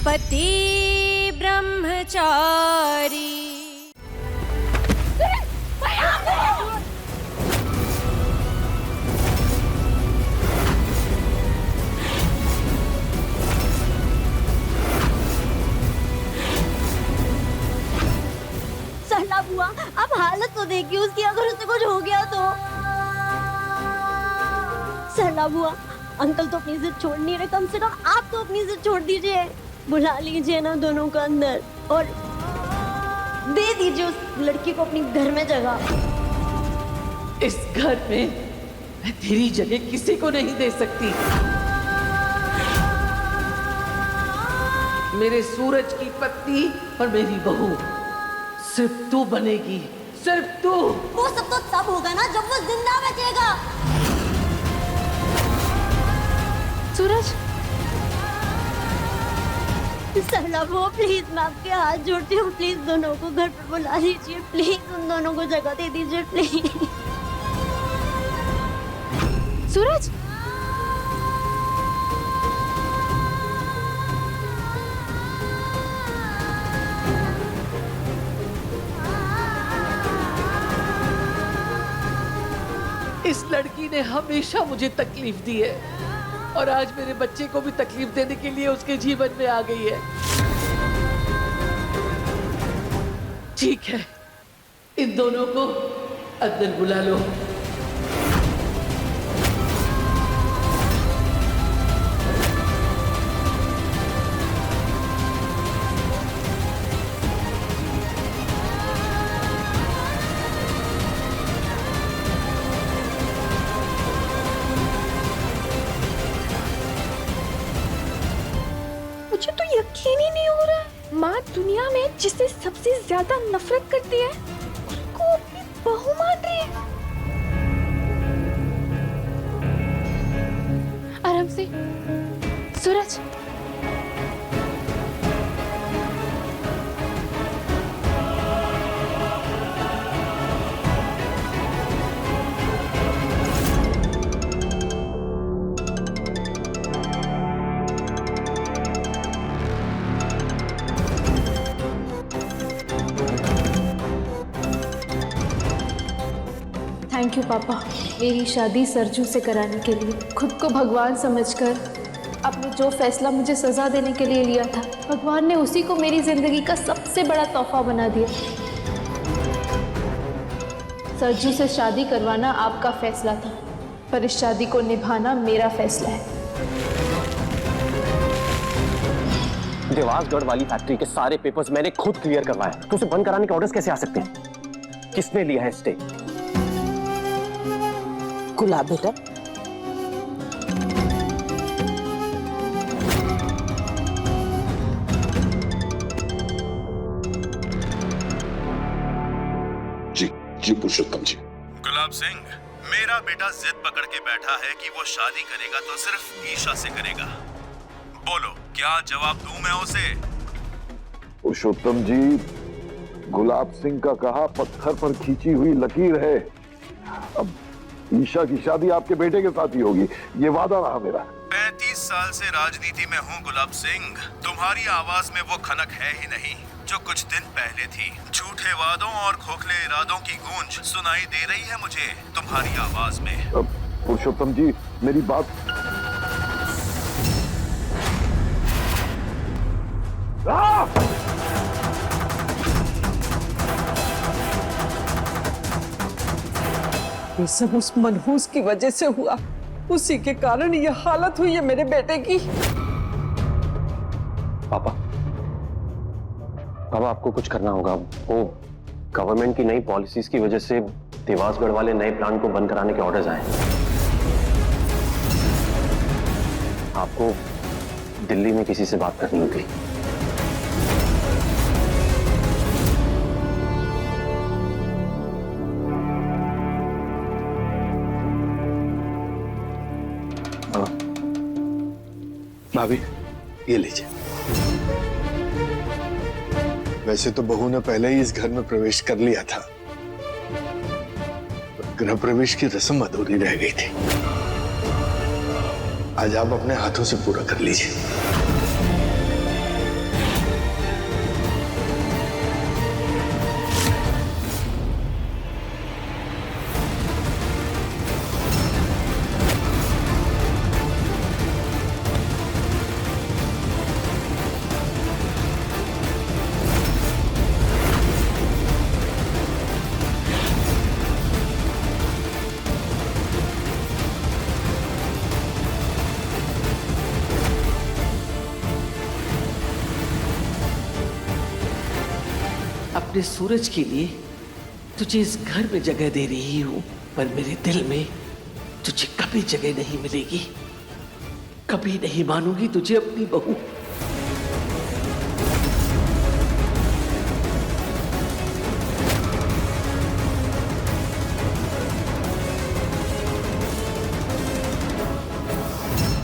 पति ब्रह्मचारी। सरला बुआ, अब हालत तो देखिए उसकी, अगर उसे कुछ हो गया तो। सरला बुआ, अंकल तो अपनी जिद छोड़ नहीं रहे, कम से कम आप तो अपनी जिद छोड़ दीजिए। बुला लीजिए ना दोनों को अंदर और दे दीजिए उस लड़की को अपनी घर में जगह। इस घर में मैं तेरी जगह किसी को नहीं दे सकती। मेरे सूरज की पत्नी और मेरी बहू सिर्फ तू बनेगी, सिर्फ तू। वो सब तो तब होगा ना जब वो जिंदा बचेगा। सूरज, सरला बुआ प्लीज, मैं आपके हाथ जोड़ती हूँ, प्लीज दोनों को घर पर बुला लीजिए, प्लीज उन दोनों को जगह दे दीजिए प्लीज। सूरज, इस लड़की ने हमेशा मुझे तकलीफ दी है और आज मेरे बच्चे को भी तकलीफ देने के लिए उसके जीवन में आ गई है। ठीक है, इन दोनों को अंदर बुला लो। मुझे तो यकीन ही नहीं हो रहा है, माँ दुनिया में जिससे सबसे ज्यादा नफरत करती है उसको अपनी बहू मान रही है। आराम से सूरज। थैंक यू पापा, मेरी शादी सरजू से कराने के लिए। खुद को भगवान समझकर आपने जो फैसला मुझे सजा देने के लिए लिया था, भगवान ने उसी को मेरी जिंदगी का सबसे बड़ा तोहफा बना दिया। सरजू से शादी करवाना आपका फैसला था, पर इस शादी को निभाना मेरा फैसला है। देवासगढ़ वाली फैक्ट्री के सारे पेपर्स मैंने खुद क्लियर करवाए, तो उसे बंद कराने के ऑर्डर्स कैसे आ सकते हैं? किसने लिया है स्टे? गुलाब बेटा, जी पुरुषोत्तम जी। गुलाब सिंह, मेरा बेटा जिद पकड़ के बैठा है कि वो शादी करेगा तो सिर्फ ईशा से करेगा। बोलो, क्या जवाब दूं मैं उसे? पुरुषोत्तम जी, गुलाब सिंह का कहा पत्थर पर खींची हुई लकीर है। अब ईशा की शादी आपके बेटे के साथ ही होगी, ये वादा रहा मेरा। 35 साल से राजनीति में हूँ गुलाब सिंह, तुम्हारी आवाज में वो खनक है ही नहीं जो कुछ दिन पहले थी। झूठे वादों और खोखले इरादों की गूंज सुनाई दे रही है मुझे तुम्हारी आवाज में। पुरुषोत्तम जी, मेरी बात। ये सब उस मनहूस की वजह से हुआ, उसी के कारण ये हालत हुई है मेरे बेटे की। पापा, आपको कुछ करना होगा। वो गवर्नमेंट की नई पॉलिसीज की वजह से देवासगढ़ वाले नए प्लांट को बंद कराने के ऑर्डर्स आए। आपको दिल्ली में किसी से बात करनी होगी। भाभी, ये लीजिए। वैसे तो बहू ने पहले ही इस घर में प्रवेश कर लिया था, गृह प्रवेश की रस्म अधूरी रह गई थी। आज आप अपने हाथों से पूरा कर लीजिए। अपने सूरज के लिए तुझे इस घर में जगह दे रही हूं, पर मेरे दिल में तुझे कभी जगह नहीं मिलेगी। कभी नहीं मानूंगी तुझे अपनी बहू।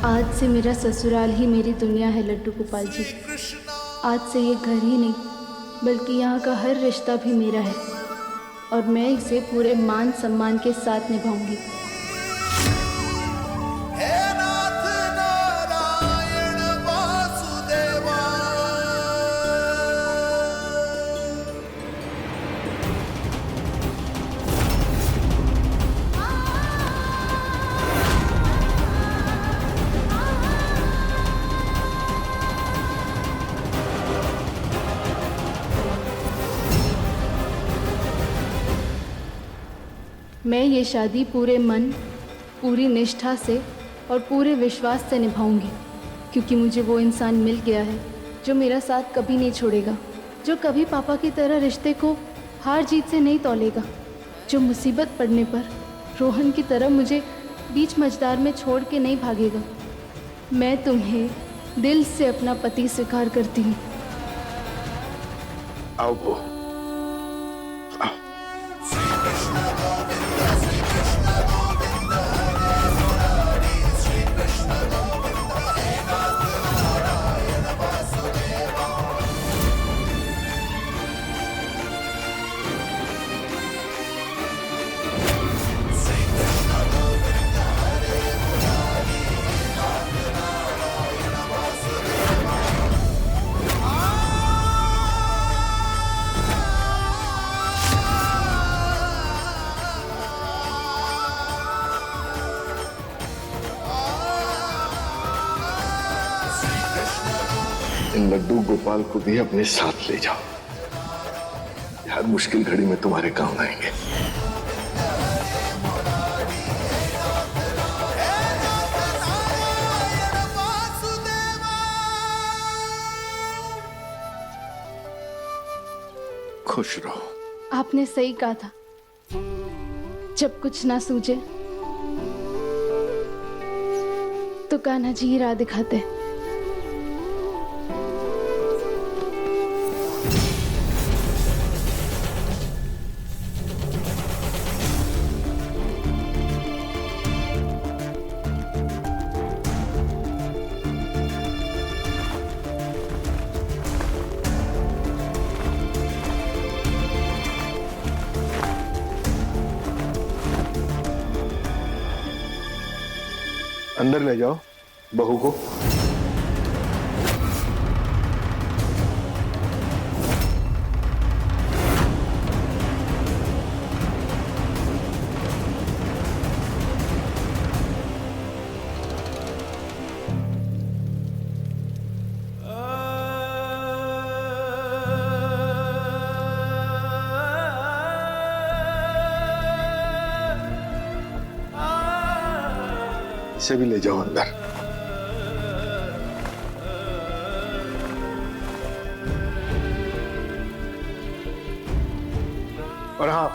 आज से मेरा ससुराल ही मेरी दुनिया है लड्डू गोपाल जी। आज से ये घर ही नहीं बल्कि यहाँ का हर रिश्ता भी मेरा है और मैं इसे पूरे मान सम्मान के साथ निभाऊंगी। मैं ये शादी पूरे मन, पूरी निष्ठा से और पूरे विश्वास से निभाऊंगी, क्योंकि मुझे वो इंसान मिल गया है जो मेरा साथ कभी नहीं छोड़ेगा, जो कभी पापा की तरह रिश्ते को हार जीत से नहीं तौलेगा, जो मुसीबत पड़ने पर रोहन की तरह मुझे बीच मझदार में छोड़ के नहीं भागेगा। मैं तुम्हें दिल से अपना पति स्वीकार करती हूँ। आओ वो। लड्डू गोपाल को भी अपने साथ ले जाओ, हर मुश्किल घड़ी में तुम्हारे काम आएंगे। खुश रहो। आपने सही कहा था, जब कुछ ना सूझे तो कान्हा जी ही राह दिखाते हैं। अंदर ले जाओ बहू को। इसे भी ले जाओ अंदर। और हाँ,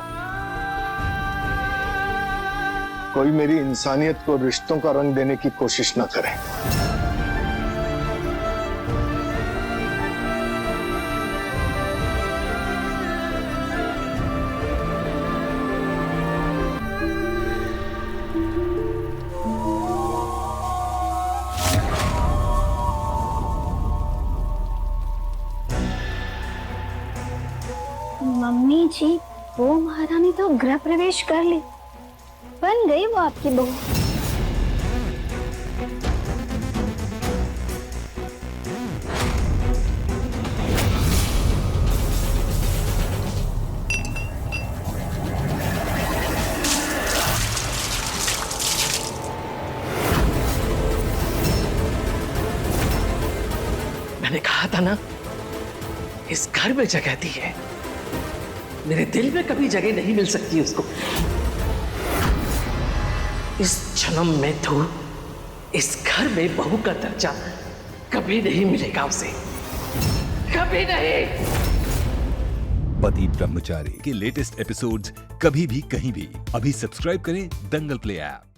कोई मेरी इंसानियत को रिश्तों का रंग देने की कोशिश न करे। मम्मी जी, वो महारानी तो गृह प्रवेश कर ली, बन गई वो आपकी बहू। मैंने कहा था ना, इस घर में जगह दी है, मेरे दिल में कभी जगह नहीं मिल सकती उसको। इस जन्म में तो इस घर में बहू का दर्जा कभी नहीं मिलेगा उसे, कभी नहीं। पति ब्रह्मचारी के लेटेस्ट एपिसोड्स कभी भी कहीं भी अभी सब्सक्राइब करें दंगल प्ले ऐप।